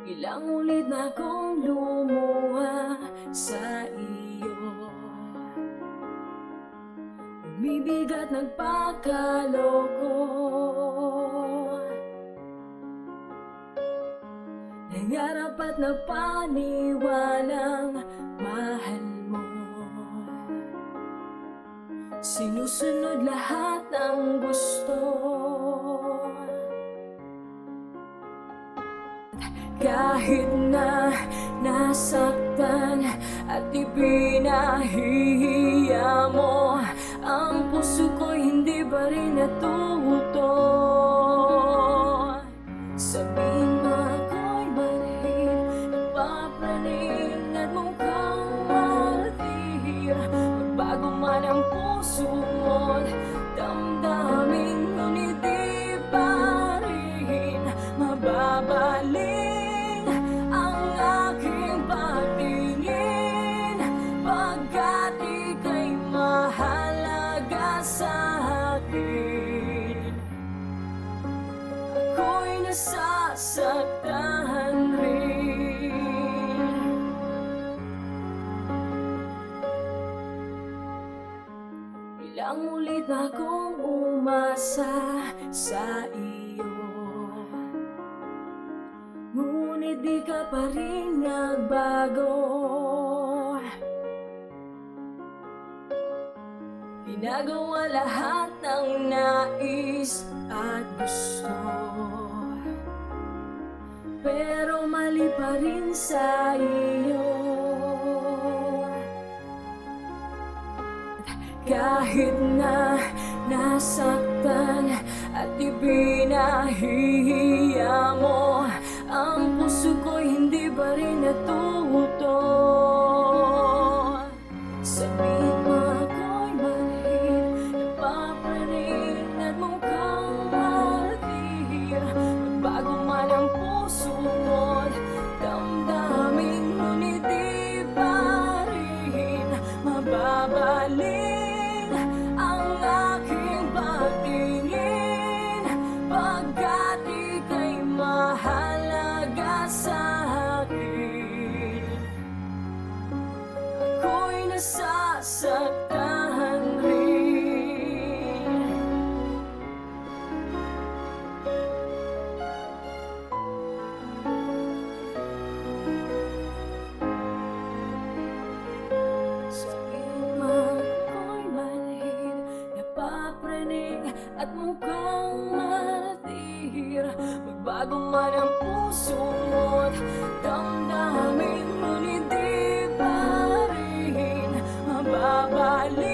Ilang ulit na akong lumuha sa iyo, umibigat nagpakaloko. Nangarap at napaniwalang mahal mo, sinusunod lahat ng gusto. Kahit na nasaktan at ipinahihiya mo, ang puso ko'y hindi pa rin natuto. Sabihin mo ako'y manhid, nagpapraning at mukhang martir. Magbago man ang puso mo't damdamin, ngunit di pa rin mababalik ang aking pagtingin, pagkat ika'y mahalaga sa akin. Ako'y nasasaktan rin. Ilang ulit akong umasa sa iyo, ngunit di ka pa rin nagbago. Ginagawa lahat ng nais at gusto, pero mali pa rin sa iyo. Kahit na nasaktan at ipinahihiya mo, ang puso ko'y hindi pa rin natuto. Sabihin mo ako'y manhid, nagpapraning at mukhang martir. Magbago man ang puso mo't damdamin, ngunit di pa rin mababalik ang aking pagtingin, pagkat ika'y mahalaga sa akin. Ako'y nasasaktan rin. Sabihin mo ako'y manhid, napapraning at mukhang martir. Magbago man ang puso mo't damdamin, ngunit di pa rin mababalik